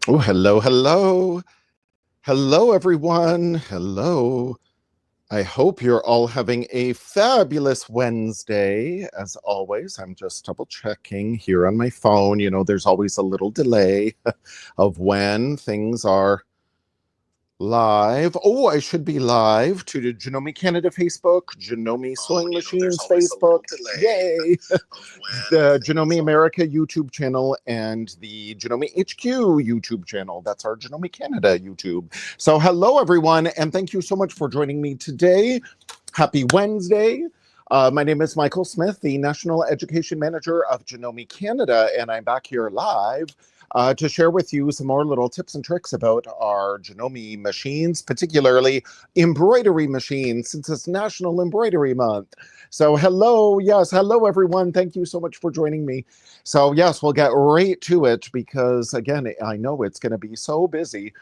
Oh, hello, hello. Hello, everyone. Hello. I hope you're all having a fabulous Wednesday. As always, I'm just double checking here on my phone. You know, there's always a little delay of when things are live. Oh, I should be live to the Janome Canada Facebook, Janome Sewing Machines Facebook. Yay! The Janome America YouTube channel and the Janome HQ YouTube channel. That's our Janome Canada YouTube. So, hello, everyone, and thank you so much for joining me today. Happy Wednesday. My name is Michael Smith, the National Education Manager of Janome Canada, and I'm back here live to share with you some more little tips and tricks about our Janome machines, particularly embroidery machines, since it's National Embroidery Month. So hello, yes, hello everyone. Thank you so much for joining me. So yes, we'll get right to it because again, I know it's going to be so busy.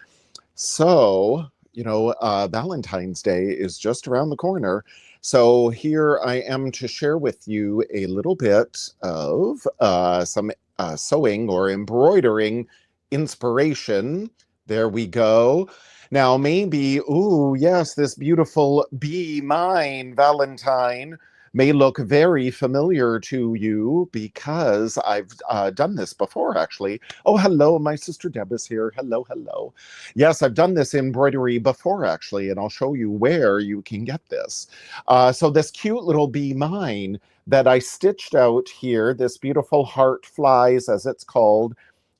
So, Valentine's Day is just around the corner. So here I am to share with you a little bit of some sewing or embroidering inspiration. There we go. Now, maybe, ooh, yes, this beautiful Be Mine Valentine may look very familiar to you because I've done this before, actually. Oh, hello, my sister Deb is here. Hello, hello. Yes, I've done this embroidery before, actually, and I'll show you where you can get this. So this cute little Be Mine that I stitched out here, this beautiful heart flies, as it's called,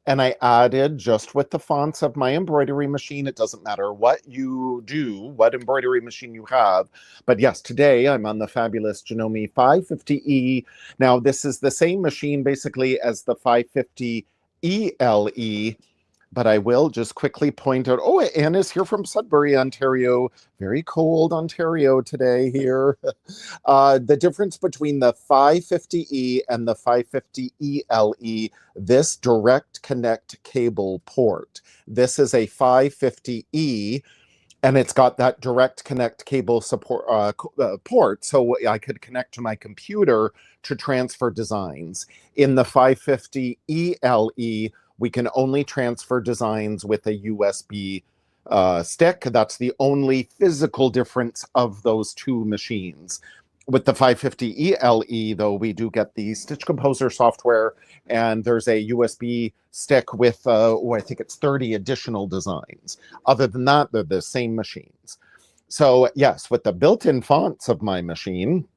and I added just with the fonts of my embroidery machine. It doesn't matter what you do, what embroidery machine you have. But yes, today I'm on the fabulous Janome 550E. Now, this is the same machine basically as the 550 ELE, but I will just quickly point out, oh, Anna's here from Sudbury, Ontario. Very cold Ontario today here. The difference between the 550E and the 550 ELE, this direct connect cable port. This is a 550E, and it's got that direct connect cable support port, so I could connect to my computer to transfer designs. In the 550 ELE, we can only transfer designs with a USB stick. That's the only physical difference of those two machines. With the 550 ELE, though, we do get the Stitch Composer software, and there's a USB stick with, I think it's 30 additional designs. Other than that, they're the same machines. So, yes, with the built-in fonts of my machine,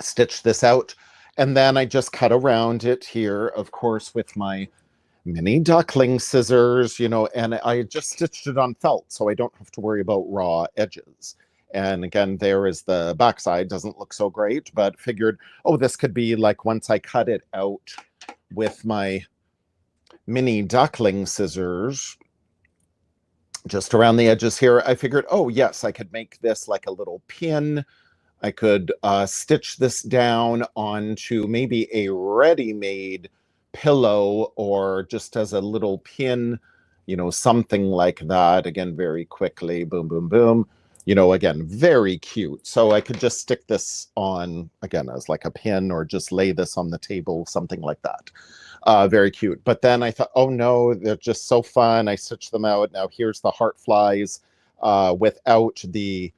stitch this out, and then I just cut around it here, of course, with my mini duckling scissors, and I just stitched it on felt, so I don't have to worry about raw edges. And again, there is the backside, doesn't look so great, but figured, oh, this could be like once I cut it out with my mini duckling scissors, just around the edges here, I figured, oh, yes, I could make this like a little pin. I could stitch this down onto maybe a ready-made pillow or just as a little pin, something like that. Again, very quickly, boom, boom, boom. Again, very cute. So I could just stick this on, again, as like a pin or just lay this on the table, something like that. Very cute. But then I thought, oh no, they're just so fun. I stitched them out. Now here's the heart flies without the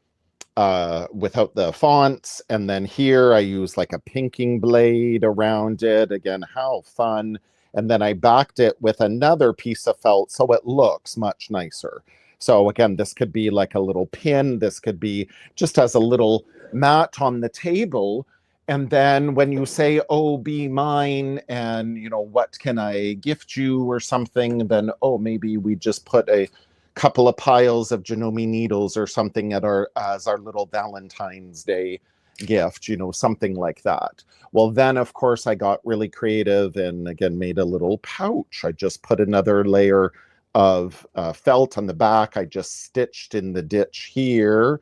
fonts, and then here I use like a pinking blade around it. Again, how fun. And then I backed it with another piece of felt so it looks much nicer. So again, this could be like a little pin. This could be just as a little mat on the table. And then when you say, oh, be mine, and what can I gift you or something, then oh, maybe we just put a couple of piles of Janome needles or something as our little Valentine's Day gift, something like that. Well, then of course I got really creative and again made a little pouch. I just put another layer of felt on the back. I just stitched in the ditch here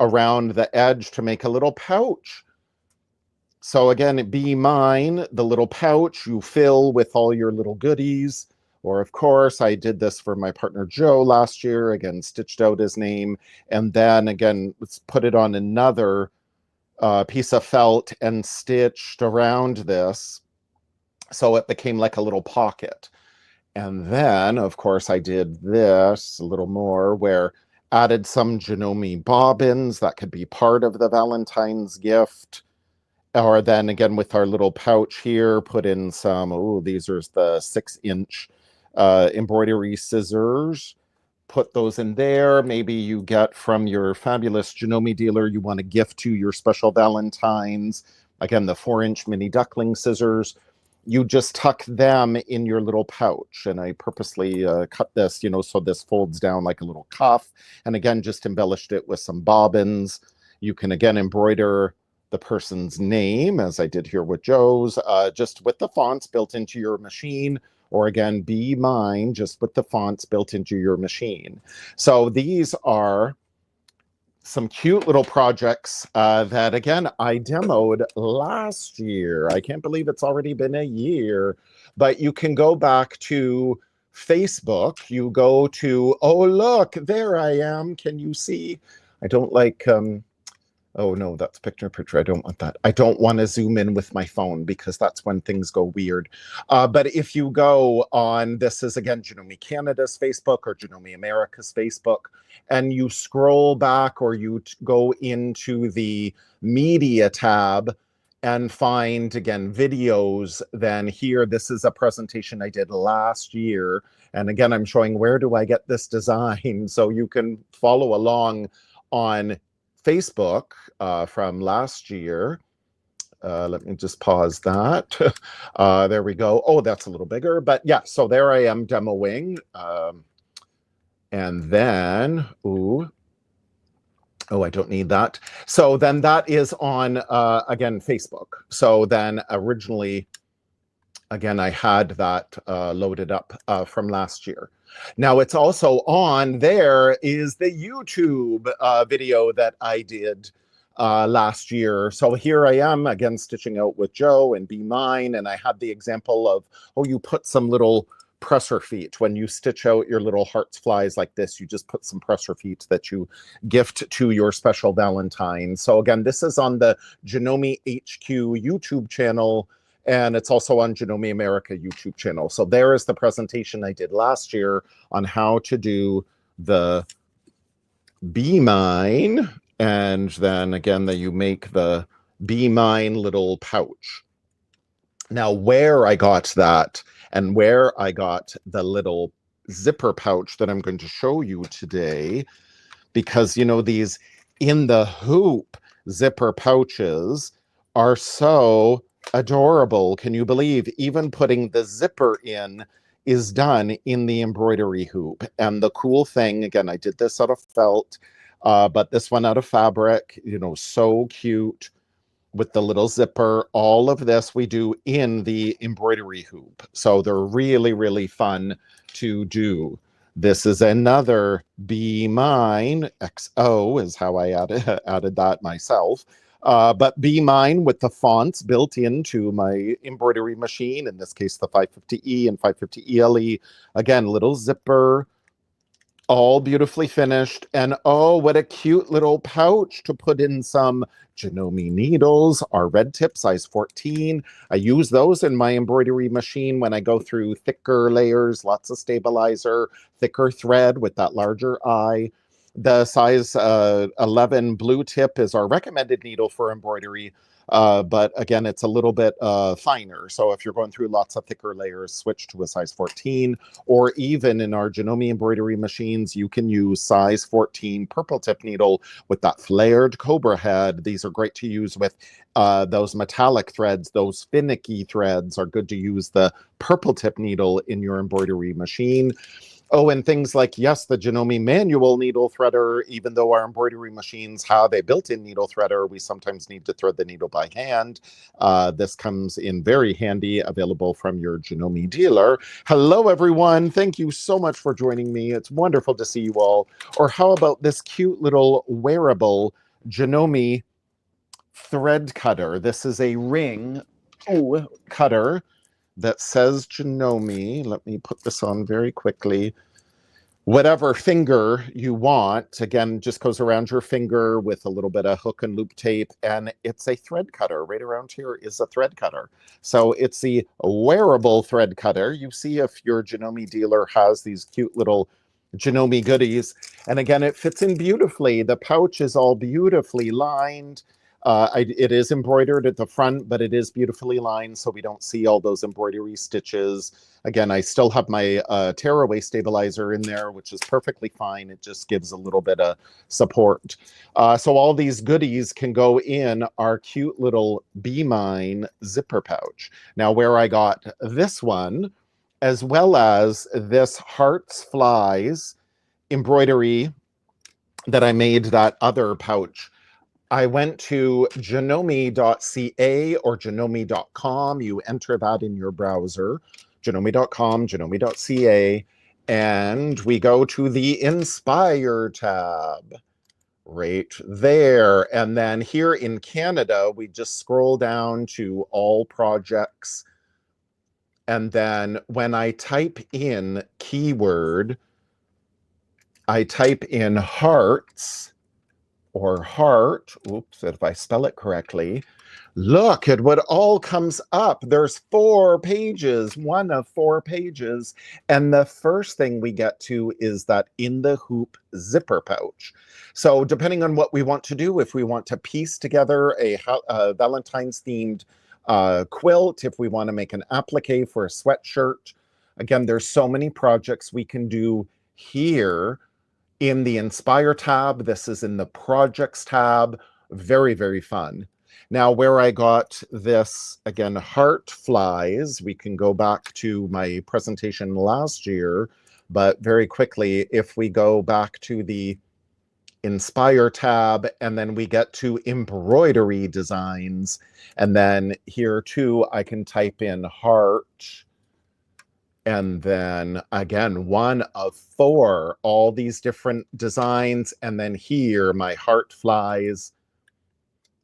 around the edge to make a little pouch. So again, Be Mine, the little pouch you fill with all your little goodies. Or of course, I did this for my partner Joe last year, again, stitched out his name, and then again, let's put it on another piece of felt and stitched around this. So it became like a little pocket. And then, of course, I did this a little more where added some Janome bobbins that could be part of the Valentine's gift. Or then again with our little pouch here, put in some, oh, these are the 6-inch embroidery scissors. Put those in there. Maybe you get from your fabulous Janome dealer, you want to gift to your special Valentines. Again, the 4-inch mini duckling scissors. You just tuck them in your little pouch. And I purposely cut this, so this folds down like a little cuff. And again, just embellished it with some bobbins. You can again embroider the person's name, as I did here with Joe's, just with the fonts built into your machine, or again, Be Mine, just with the fonts built into your machine. So these are some cute little projects that, again, I demoed last year. I can't believe it's already been a year, but you can go back to Facebook. You go to, oh, look, there I am. Can you see? I don't like... oh no, that's picture. I don't want that. I don't want to zoom in with my phone because that's when things go weird. But if you go on, this is again Janome Canada's Facebook or Janome America's Facebook, and you scroll back or you go into the media tab and find again videos, then here, this is a presentation I did last year. And again, I'm showing where do I get this design? So you can follow along on Facebook from last year. Let me just pause that. There we go. Oh, that's a little bigger. But yeah, so there I am demoing. And then, ooh, oh, I don't need that. So then that is on, again, Facebook. So then originally, again, I had that loaded up from last year. Now it's also on, there is the YouTube video that I did last year. So here I am again stitching out with Joe and Be Mine, and I had the example of, oh, you put some little presser feet. When you stitch out your little hearts flies like this, you just put some presser feet that you gift to your special Valentine. So again, this is on the Janome HQ YouTube channel, and it's also on Janome America YouTube channel. So there is the presentation I did last year on how to do the Be Mine. And then again, that you make the Be Mine little pouch. Now, where I got that and where I got the little zipper pouch that I'm going to show you today, because, these in the hoop zipper pouches are so adorable. Can you believe even putting the zipper in is done in the embroidery hoop? And the cool thing, again, I did this out of felt, but this one out of fabric, so cute with the little zipper. All of this we do in the embroidery hoop. So they're really, really fun to do. This is another Be Mine. XO is how I added that myself. But Be Mine with the fonts built into my embroidery machine, in this case, the 550E and 550 ELE. Again, little zipper, all beautifully finished. And oh, what a cute little pouch to put in some Janome needles, our red tip, size 14. I use those in my embroidery machine when I go through thicker layers, lots of stabilizer, thicker thread with that larger eye. The size 11 blue tip is our recommended needle for embroidery. But again, it's a little bit finer. So if you're going through lots of thicker layers, switch to a size 14, or even in our Janome embroidery machines, you can use size 14 purple tip needle with that flared cobra head. These are great to use with those metallic threads. Those finicky threads are good to use the purple tip needle in your embroidery machine. Oh, and things like, yes, the Janome manual needle threader, even though our embroidery machines have a built-in needle threader, we sometimes need to thread the needle by hand. This comes in very handy, available from your Janome dealer. Hello, everyone. Thank you so much for joining me. It's wonderful to see you all. Or how about this cute little wearable Janome thread cutter? This is a ring cutter that says Janome. Let me put this on very quickly. whatever finger you want. Again, just goes around your finger with a little bit of hook and loop tape, and it's a thread cutter. Right around here is a thread cutter. So it's the wearable thread cutter. You see if your Janome dealer has these cute little Janome goodies. And again, it fits in beautifully. The pouch is all beautifully lined. It is embroidered at the front, but it is beautifully lined, so we don't see all those embroidery stitches. Again, I still have my tearaway stabilizer in there, which is perfectly fine. It just gives a little bit of support. So all these goodies can go in our cute little Be Mine zipper pouch. Now, where I got this one, as well as this Hearts Flies embroidery that I made that other pouch, I went to Janome.CA or Janome.com. You enter that in your browser, Janome.com, Janome.ca, and we go to the Inspire tab right there. And then here in Canada, we just scroll down to all projects. And then when I type in keyword, I type in hearts or heart, oops, if I spell it correctly, look at what all comes up. There's 4 pages, one of 4 pages. And the first thing we get to is that in the hoop zipper pouch. So depending on what we want to do, if we want to piece together a Valentine's themed quilt, if we want to make an applique for a sweatshirt, again, there's so many projects we can do here. In the Inspire tab, this is in the Projects tab. Very, very fun. Now, where I got this, again, Heart Flies, we can go back to my presentation last year, but very quickly, if we go back to the Inspire tab, and then we get to Embroidery Designs, and then here too, I can type in heart, and then again, one of 4, all these different designs. And then here, my Heart Flies.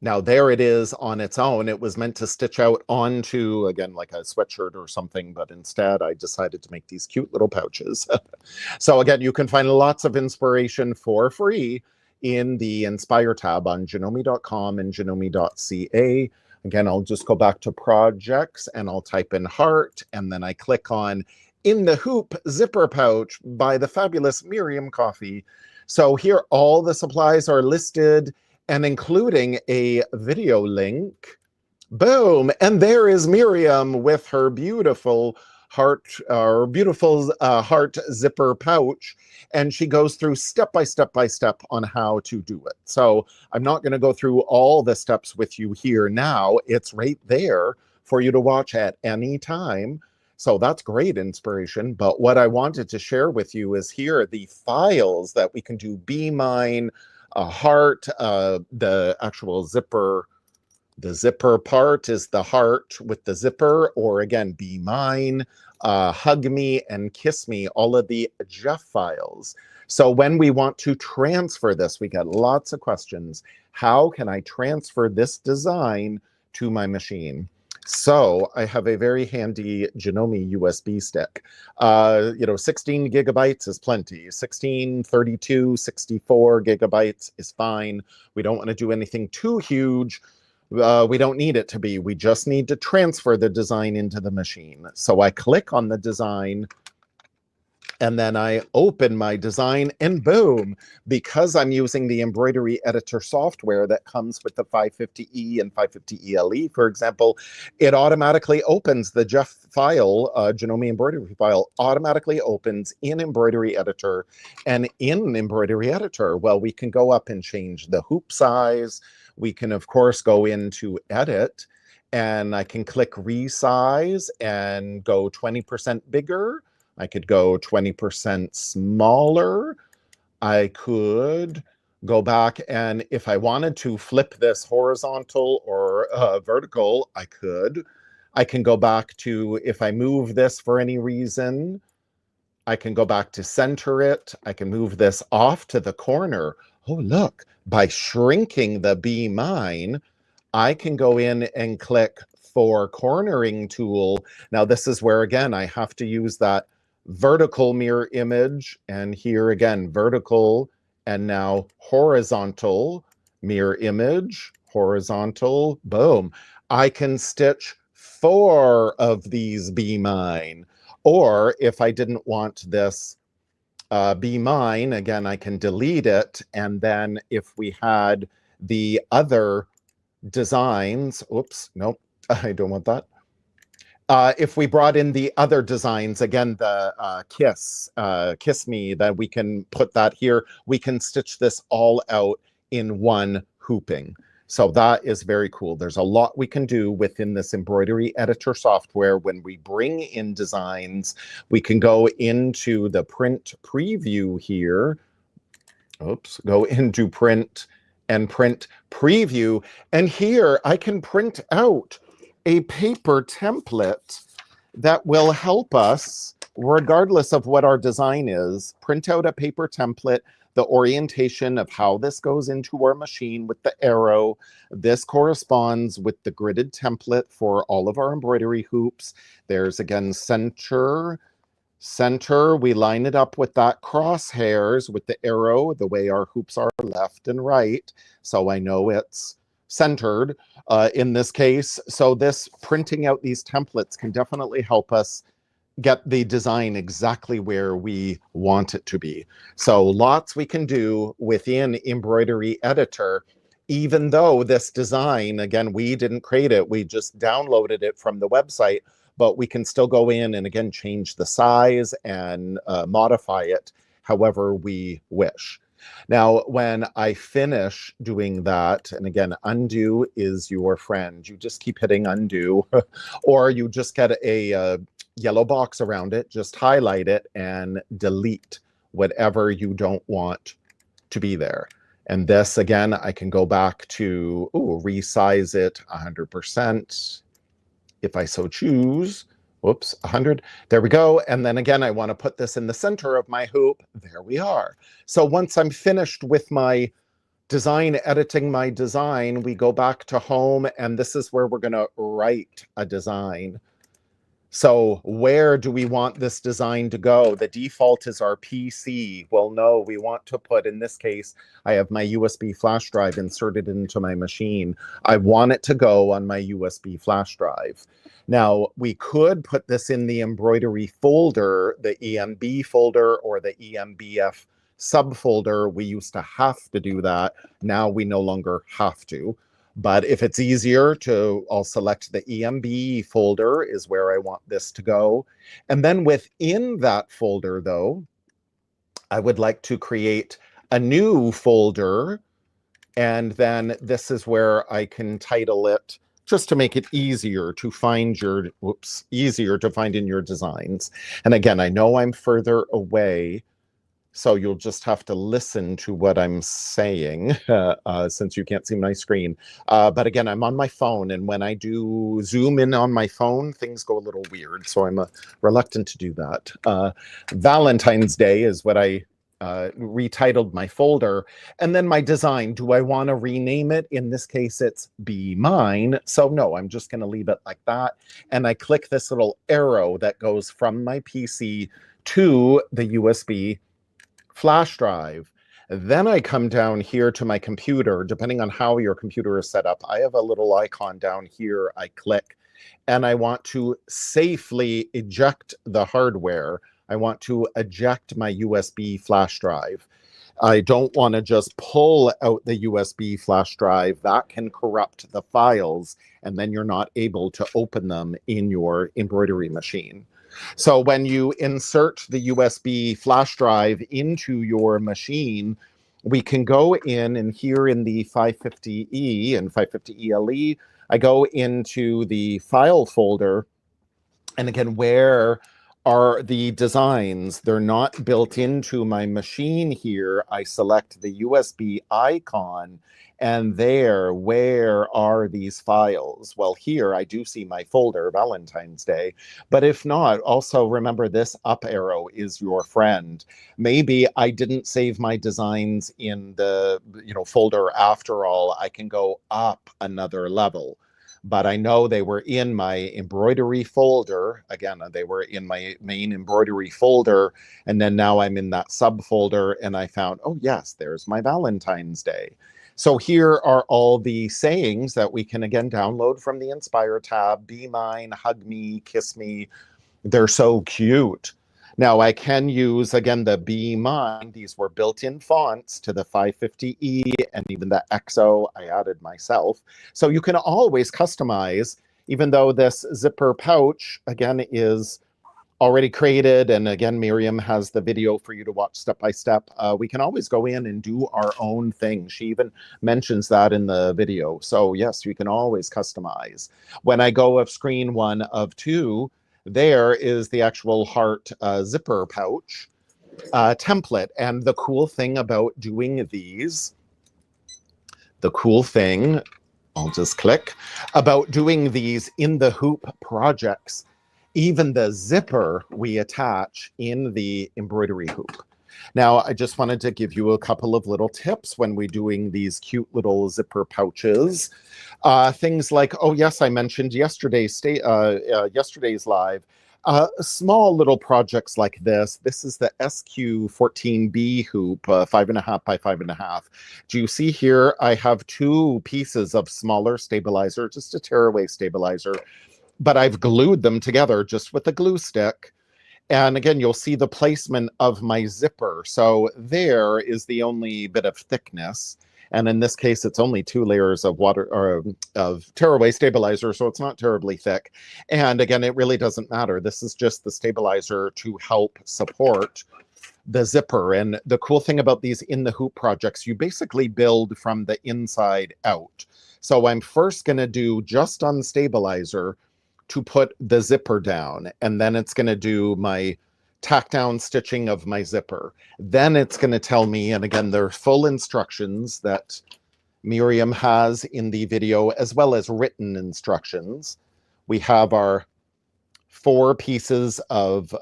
Now there it is on its own. It was meant to stitch out onto, again, like a sweatshirt or something, but instead I decided to make these cute little pouches. So again, you can find lots of inspiration for free in the Inspire tab on Janome.com and Janome.ca. Again, I'll just go back to projects and I'll type in heart, and then I click on In the Hoop zipper pouch by the fabulous Miriam Coffee. So here all the supplies are listed, and including a video link. Boom! And there is Miriam with her beautiful heart zipper pouch, and she goes through step by step on how to do it. So I'm not going to go through all the steps with you here now. It's right there for you to watch at any time. So that's great inspiration. But what I wanted to share with you is here the files that we can do Be Mine, heart, the actual zipper. The zipper part is the heart with the zipper, or again, Be Mine, Hug Me, and Kiss Me, all of the Jeff files. So when we want to transfer this, we get lots of questions. How can I transfer this design to my machine? So I have a very handy Janome USB stick. 16 gigabytes is plenty. 16, 32, 64 gigabytes is fine. We don't want to do anything too huge. We don't need it to be. We just need to transfer the design into the machine. So I click on the design, and then I open my design, and boom, because I'm using the embroidery editor software that comes with the 550E and 550 ELE, for example, it automatically opens the Jeff file, Janome embroidery file, automatically opens in embroidery editor. And in embroidery editor, well, we can go up and change the hoop size. We can, of course, go into edit, and I can click resize and go 20% bigger. I could go 20% smaller. I could go back, and if I wanted to flip this horizontal or vertical, I could. I can go back to, if I move this for any reason, I can go back to center it. I can move this off to the corner. Oh, look, by shrinking the Be Mine, I can go in and click for cornering tool. Now, this is where, again, I have to use that vertical mirror image, and here again, vertical, and now horizontal mirror image, horizontal, boom. I can stitch 4 of these Be Mine. Or if I didn't want this Be Mine, again, I can delete it. And then if we had the other designs, oops, nope, I don't want that. If we brought in the other designs, again, the Kiss Me, that we can put that here. We can stitch this all out in one hooping. So that is very cool. There's a lot we can do within this embroidery editor software. When we bring in designs, we can go into the print preview here. Oops, go into print and print preview. And here I can print out a paper template that will help us, regardless of what our design is, print out a paper template, the orientation of how this goes into our machine with the arrow. This corresponds with the gridded template for all of our embroidery hoops. There's again center, we line it up with that crosshairs with the arrow, the way our hoops are left and right. So I know it's centered in this case. So this printing out these templates can definitely help us get the design exactly where we want it to be. So lots we can do within Embroidery Editor, even though this design, again, we didn't create it, we just downloaded it from the website, but we can still go in and again, change the size and modify it however we wish. Now, when I finish doing that, and again, undo is your friend. You just keep hitting undo, or you just get a yellow box around it, just highlight it and delete whatever you don't want to be there. And this, again, I can go back to, resize it 100% if I so choose. Whoops, 100. There we go. And then again, I want to put this in the center of my hoop. There we are. So once I'm finished with my design, editing my design, we go back to home, and this is where we're going to write a design. So where do we want this design to go? The default is our PC. Well, no, we want to put, in this case, I have my USB flash drive inserted into my machine. I want it to go on my USB flash drive. Now, we could put this in the embroidery folder, the EMB folder or the EMBF subfolder. We used to have to do that. Now we no longer have to. But if it's easier to, I'll select the EMB folder is where I want this to go. And then within that folder, though, I would like to create a new folder. And then this is where I can title it, just to make it easier to find your, easier to find in your designs. And again, I know I'm further away, so you'll just have to listen to what I'm saying since you can't see my screen. But again, I'm on my phone, and when I do zoom in on my phone, things go a little weird. So I'm reluctant to do that. Valentine's Day is what I retitled my folder. And then my design, do I want to rename it? In this case, it's Be Mine. So no, I'm just going to leave it like that. And I click this little arrow that goes from my PC to the USB flash drive. Then I come down here to my computer. Depending on how your computer is set up, I have a little icon down here. I click, and I want to safely eject the hardware. I want to eject my USB flash drive. I don't want to just pull out the USB flash drive. That can corrupt the files, and then you're not able to open them in your embroidery machine. So when you insert the USB flash drive into your machine, we can go in, and here in the 550E and 550ELE, I go into the file folder. And again, where are the designs? They're not built into my machine here. I select the USB icon, and there, where are these files? Well, here I do see my folder, Valentine's Day. But if not, also remember this up arrow is your friend. Maybe I didn't save my designs in the folder after all. I can go up another level. but I know they were in my embroidery folder. Again, they were in my main embroidery folder, and then now I'm in that subfolder, and I found, oh yes, there's my Valentine's Day. So here are all the sayings that we can again download from the Inspire tab. Be mine, hug me, kiss me. They're so cute. Now I can use, again, the Be Mine. These were built-in fonts to the 550E and even the XO I added myself. So you can always customize, even though this zipper pouch, again, is already created. And again, Miriam has the video for you to watch step by step. We can always go in and do our own thing. She even mentions that in the video. So yes, you can always customize. When I go of screen 1 of 2, there is the actual heart zipper pouch template. And the cool thing about doing these, I'll just click, about doing these in the hoop projects, even the zipper we attach in the embroidery hoop. Now, I just wanted to give you a couple of little tips when we're doing these cute little zipper pouches. Things like, oh yes, I mentioned yesterday's live. Small little projects like this. This is the SQ14B hoop, 5.5 by 5.5. Do you see here? I have 2 pieces of smaller stabilizer, just a tearaway stabilizer, but I've glued them together just with a glue stick. And again, you'll see the placement of my zipper. So there is the only bit of thickness. And in this case, it's only 2 layers of water or of tearaway stabilizer, so it's not terribly thick. And again, it really doesn't matter. This is just the stabilizer to help support the zipper. And the cool thing about these in the hoop projects, you basically build from the inside out. So I'm first going to do just on stabilizer to put the zipper down, and then it's going to do my tack down stitching of my zipper. Then it's going to tell me, and again, there are full instructions that Miriam has in the video, as well as written instructions. We have our 4 pieces of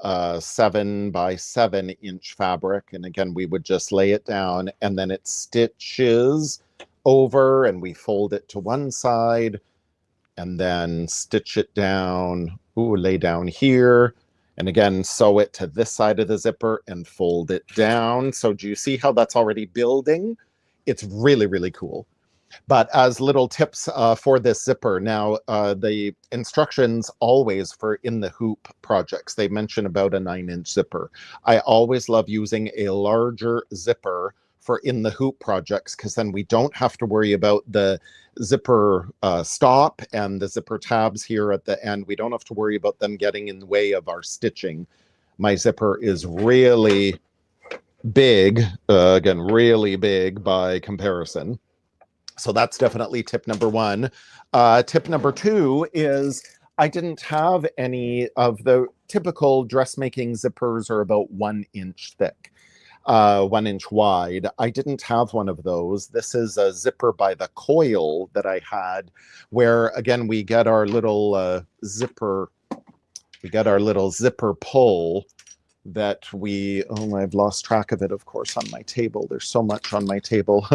7 by 7 inch fabric. And again, we would just lay it down, and then it stitches over, and we fold it to one side, and then stitch it down, lay down here, and again, sew it to this side of the zipper and fold it down. So do you see how that's already building? It's really, really cool. But as little tips for this zipper, now the instructions always for in the hoop projects, they mention about a 9-inch zipper. I always love using a larger zipper for in the hoop projects, because then we don't have to worry about the zipper stop and the zipper tabs here at the end. We don't have to worry about them getting in the way of our stitching. My zipper is really big, again, really big by comparison. So that's definitely tip number 1. Tip number 2 is I didn't have any of the typical dressmaking zippers are about 1 inch thick. 1 inch wide. I didn't have one of those. This is a zipper by the coil that I had, where again, we get our little zipper pull that I've lost track of it, of course, on my table. There's so much on my table.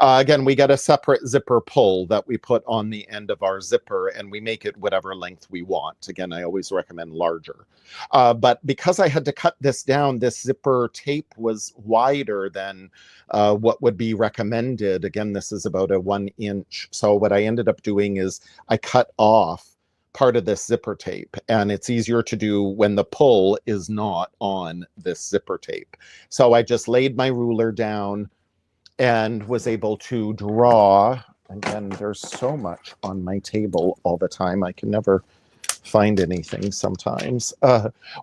Again, we get a separate zipper pull that we put on the end of our zipper, and we make it whatever length we want. Again, I always recommend larger. But because I had to cut this down, this zipper tape was wider than what would be recommended. Again, this is about a 1 inch. So what I ended up doing is I cut off part of this zipper tape, and it's easier to do when the pull is not on this zipper tape. So I just laid my ruler down and was able to draw. Again, there's so much on my table all the time. I can never find anything sometimes.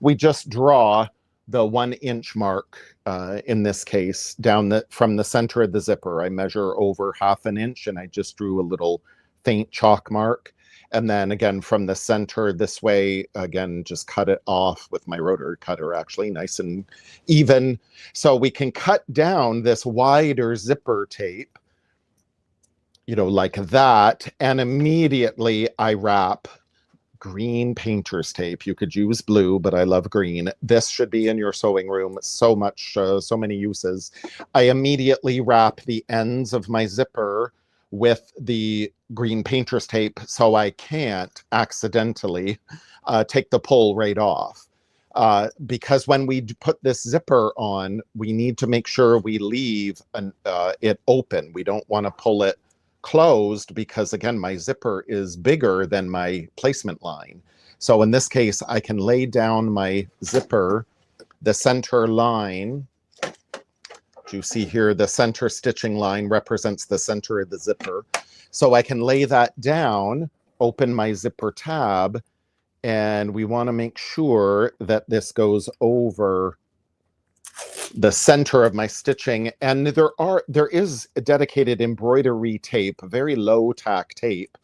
We just draw the 1 inch mark, in this case, down from the center of the zipper. I measure over 1/2 inch, and I just drew a little faint chalk mark. And then again, from the center this way, again, just cut it off with my rotary cutter, actually, nice and even. So we can cut down this wider zipper tape, like that. And immediately I wrap green painter's tape. You could use blue, but I love green. This should be in your sewing room. So many uses. I immediately wrap the ends of my zipper with the green painter's tape so I can't accidentally take the pull right off. Because when we put this zipper on, we need to make sure we leave it open. We don't want to pull it closed because, again, my zipper is bigger than my placement line. So in this case, I can lay down my zipper, the center line. You see here, the center stitching line represents the center of the zipper. So I can lay that down, open my zipper tab, and we want to make sure that this goes over the center of my stitching. And there is a dedicated embroidery tape, very low tack tape,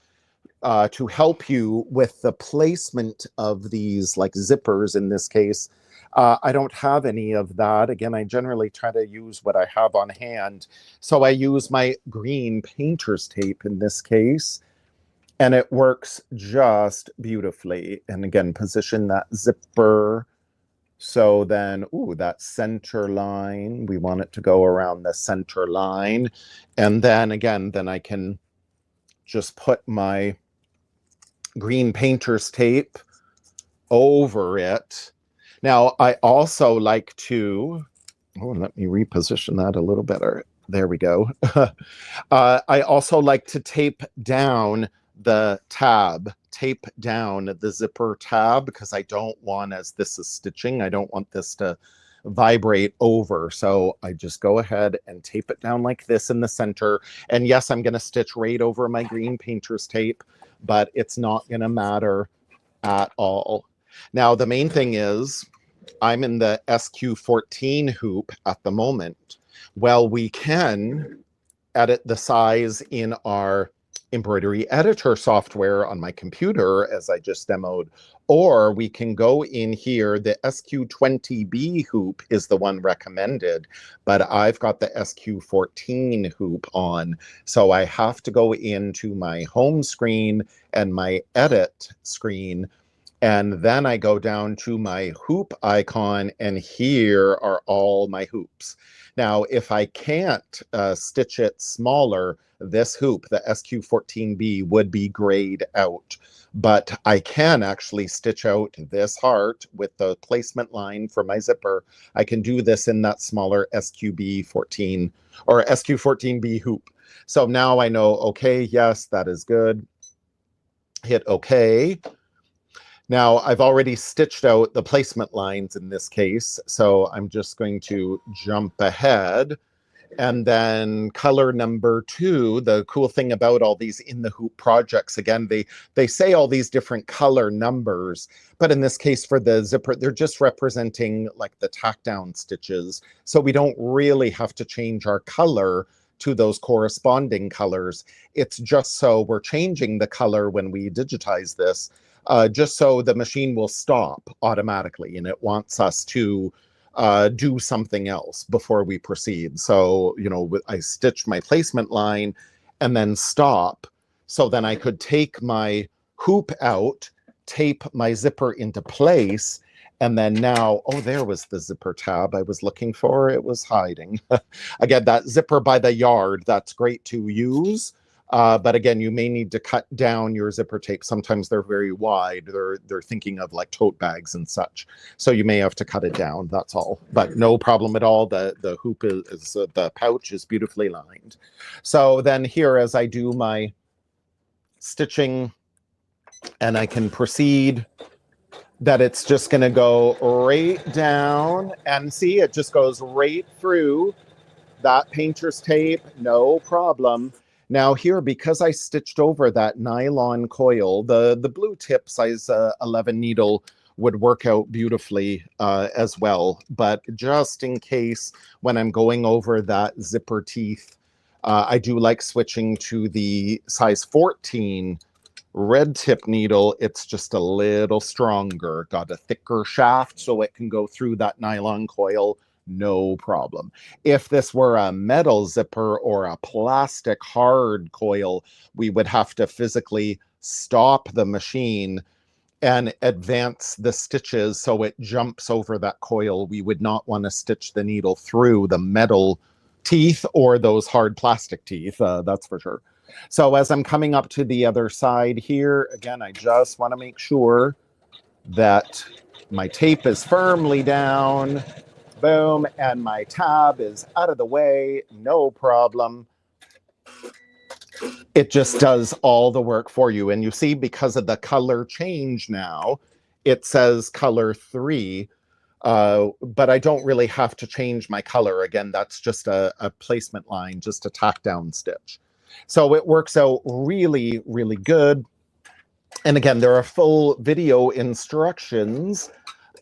to help you with the placement of these, like zippers in this case. I don't have any of that. Again, I generally try to use what I have on hand. So I use my green painter's tape in this case, and it works just beautifully. And again, position that zipper. So then, ooh, that center line, we want it to go around the center line. And then again, then I can just put my green painter's tape over it. Now, I also like to, let me reposition that a little better. There we go. I also like to tape down the tab, tape down the zipper tab, because I don't want, as this is stitching, I don't want this to vibrate over. So I just go ahead and tape it down like this in the center. And yes, I'm going to stitch right over my green painter's tape, but it's not going to matter at all. Now, the main thing is I'm in the SQ14 hoop at the moment. Well, we can edit the size in our embroidery editor software on my computer, as I just demoed, or we can go in here. The SQ20B hoop is the one recommended, but I've got the SQ14 hoop on. So I have to go into my home screen and my edit screen, and then I go down to my hoop icon, and here are all my hoops. Now, if I can't stitch it smaller, this hoop, the SQ14B, would be grayed out. But I can actually stitch out this heart with the placement line for my zipper. I can do this in that smaller SQB14 or SQ14B hoop. So now I know, okay, yes, that is good. Hit OK. Now, I've already stitched out the placement lines in this case, so I'm just going to jump ahead. And then color number 2, the cool thing about all these in the hoop projects, again, they say all these different color numbers, but in this case for the zipper, they're just representing like the tack down stitches. So we don't really have to change our color to those corresponding colors. It's just so we're changing the color when we digitize this, just so the machine will stop automatically, and it wants us to do something else before we proceed. So, you know, I stitched my placement line and then stop. So then I could take my hoop out, tape my zipper into place, and then now, oh, there was the zipper tab I was looking for. It was hiding. Again, that zipper by the yard, that's great to use. But again, you may need to cut down your zipper tape. Sometimes they're very wide. They're thinking of like tote bags and such. So you may have to cut it down, that's all. But no problem at all. The hoop is the pouch is beautifully lined. So then here, as I do my stitching, and I can proceed, that it's just going to go right down, and see, it just goes right through that painter's tape, no problem. Now here, because I stitched over that nylon coil, the blue tip size 11 needle would work out beautifully as well. But just in case, when I'm going over that zipper teeth, I do like switching to the size 14 red tip needle. It's just a little stronger, got a thicker shaft so it can go through that nylon coil, no problem. If this were a metal zipper or a plastic hard coil, we would have to physically stop the machine and advance the stitches so it jumps over that coil. We would not want to stitch the needle through the metal teeth or those hard plastic teeth, that's for sure. So as I'm coming up to the other side here, again, I just want to make sure that my tape is firmly down. Boom, and my tab is out of the way, no problem. It just does all the work for you. And you see, because of the color change now, it says color 3, but I don't really have to change my color. Again, that's just a placement line, just a tack down stitch. So it works out really, really good. And again, there are full video instructions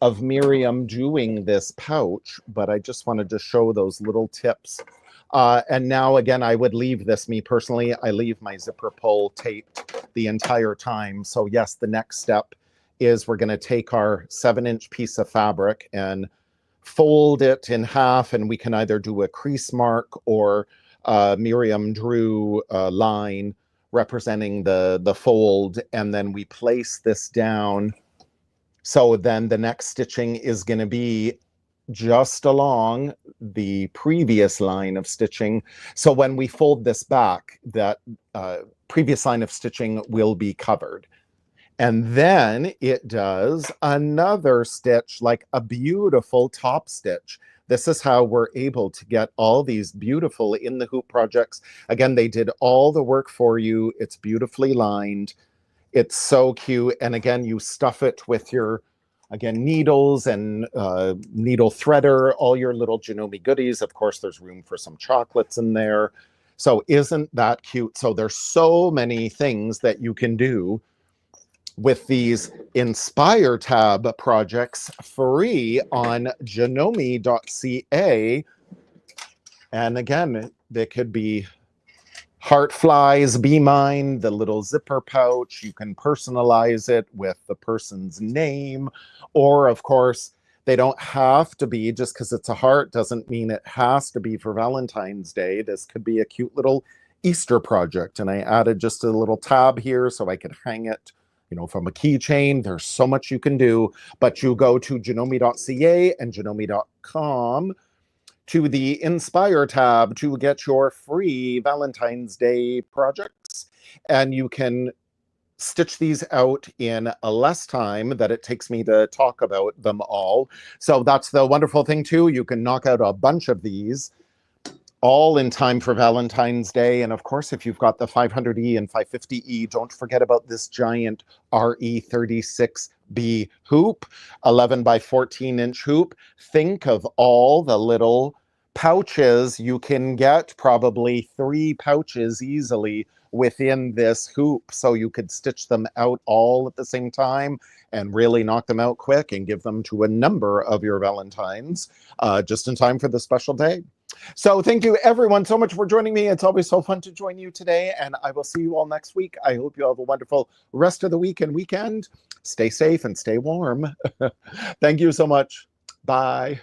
of Miriam doing this pouch, but I just wanted to show those little tips. And now, again, I would leave this, me personally, I leave my zipper pull taped the entire time. So yes, the next step is we're gonna take our 7-inch piece of fabric and fold it in half, and we can either do a crease mark or Miriam drew a line representing the fold, and then we place this down. So then the next stitching is going to be just along the previous line of stitching. So when we fold this back, that previous line of stitching will be covered. And then it does another stitch, like a beautiful top stitch. This is how we're able to get all these beautiful in the hoop projects. Again, they did all the work for you. It's beautifully lined. It's so cute. And again, you stuff it with your, again, needles and needle threader, all your little Janome goodies. Of course, there's room for some chocolates in there. So isn't that cute? So there's so many things that you can do with these Inspire tab projects free on Janome.CA. And again, they could be heart flies, be mine, the little zipper pouch. You can personalize it with the person's name, or of course, they don't have to be, just because it's a heart doesn't mean it has to be for Valentine's Day. This could be a cute little Easter project. And I added just a little tab here so I could hang it, you know, from a keychain. There's so much you can do, but you go to Janome.ca and Janome.com to the Inspire tab to get your free Valentine's Day projects. And you can stitch these out in less time that it takes me to talk about them all. So that's the wonderful thing too. You can knock out a bunch of these all in time for Valentine's Day. And of course, if you've got the 500E and 550E, don't forget about this giant RE36B hoop, 11 by 14-inch hoop. Think of all the little pouches you can get, probably 3 pouches easily within this hoop. So you could stitch them out all at the same time and really knock them out quick and give them to a number of your Valentines just in time for the special day. So thank you everyone so much for joining me. It's always so fun to join you today, and I will see you all next week. I hope you have a wonderful rest of the week and weekend. Stay safe and stay warm. Thank you so much. Bye.